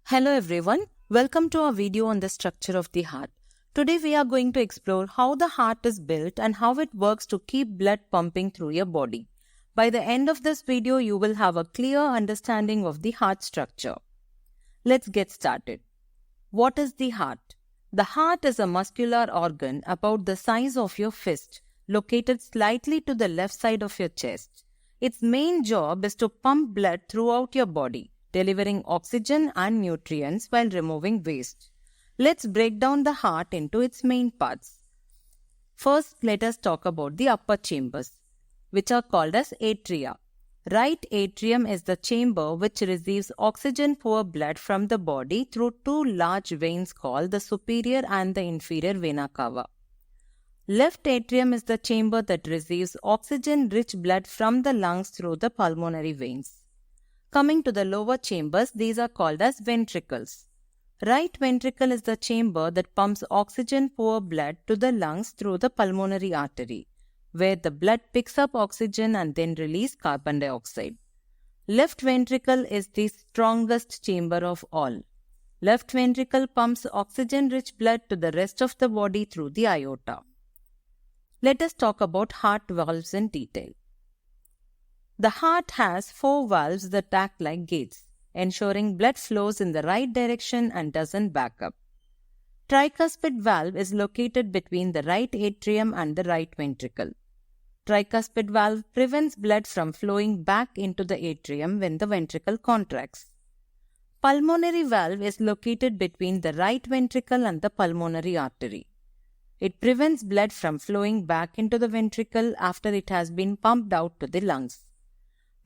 Hello everyone, welcome to our video on the structure of the heart. Today we are going to explore how the heart is built and how it works to keep blood pumping through your body. By the end of this video, you will have a clear understanding of the heart structure. Let's get started. What is the heart? The heart is a muscular organ about the size of your fist, located slightly to the left side of your chest. Its main job is to pump blood throughout your body, delivering oxygen and nutrients while removing waste. Let's break down the heart into its main parts. First, let us talk about the upper chambers, which are called as atria. Right atrium is the chamber which receives oxygen-poor blood from the body through two large veins called the superior and the inferior vena cava. Left atrium is the chamber that receives oxygen-rich blood from the lungs through the pulmonary veins. Coming to the lower chambers, these are called as ventricles. Right ventricle is the chamber that pumps oxygen-poor blood to the lungs through the pulmonary artery, where the blood picks up oxygen and then releases carbon dioxide. Left ventricle is the strongest chamber of all. Left ventricle pumps oxygen-rich blood to the rest of the body through the aorta. Let us talk about heart valves in detail. The heart has 4 valves that act like gates, ensuring blood flows in the right direction and doesn't back up. Tricuspid valve is located between the right atrium and the right ventricle. Tricuspid valve prevents blood from flowing back into the atrium when the ventricle contracts. Pulmonary valve is located between the right ventricle and the pulmonary artery. It prevents blood from flowing back into the ventricle after it has been pumped out to the lungs.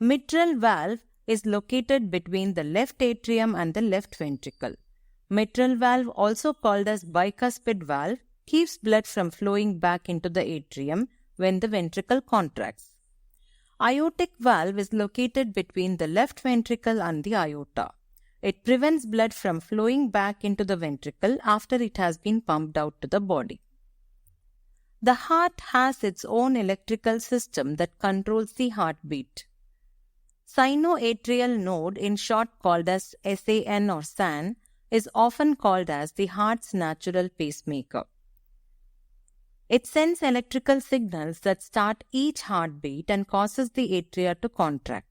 Mitral valve is located between the left atrium and the left ventricle. Mitral valve, also called as bicuspid valve, keeps blood from flowing back into the atrium when the ventricle contracts. Aortic valve is located between the left ventricle and the aorta. It prevents blood from flowing back into the ventricle after it has been pumped out to the body. The heart has its own electrical system that controls the heartbeat. Sinoatrial node, in short called as SAN or SAN, is often called as the heart's natural pacemaker. It sends electrical signals that start each heartbeat and causes the atria to contract.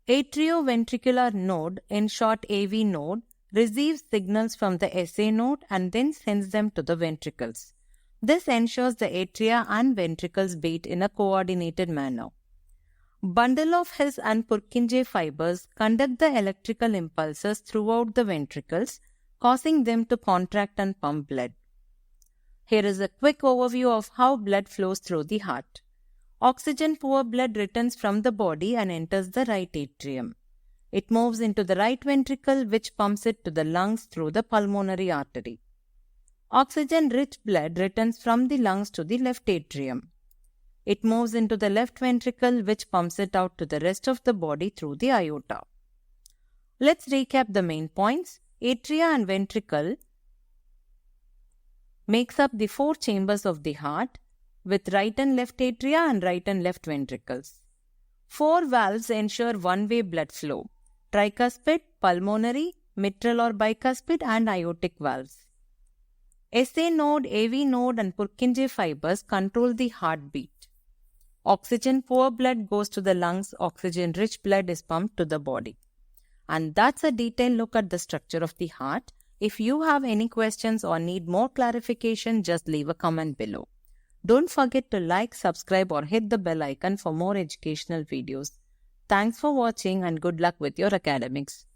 Atrioventricular node, in short AV node, receives signals from the SA node and then sends them to the ventricles. This ensures the atria and ventricles beat in a coordinated manner. Bundle of His and Purkinje fibers conduct the electrical impulses throughout the ventricles, causing them to contract and pump blood. Here is a quick overview of how blood flows through the heart. Oxygen-poor blood returns from the body and enters the right atrium. It moves into the right ventricle, which pumps it to the lungs through the pulmonary artery. Oxygen-rich blood returns from the lungs to the left atrium. It moves into the left ventricle, which pumps it out to the rest of the body through the aorta. Let's recap the main points. Atria and ventricle makes up the 4 chambers of the heart, with right and left atria and right and left ventricles. 4 valves ensure one-way blood flow: tricuspid, pulmonary, mitral or bicuspid, and aortic valves. SA node, AV node, and Purkinje fibers control the heartbeat. Oxygen-poor blood goes to the lungs, oxygen-rich blood is pumped to the body. And that's a detailed look at the structure of the heart. If you have any questions or need more clarification, just leave a comment below. Don't forget to like, subscribe, or hit the bell icon for more educational videos. Thanks for watching and good luck with your academics.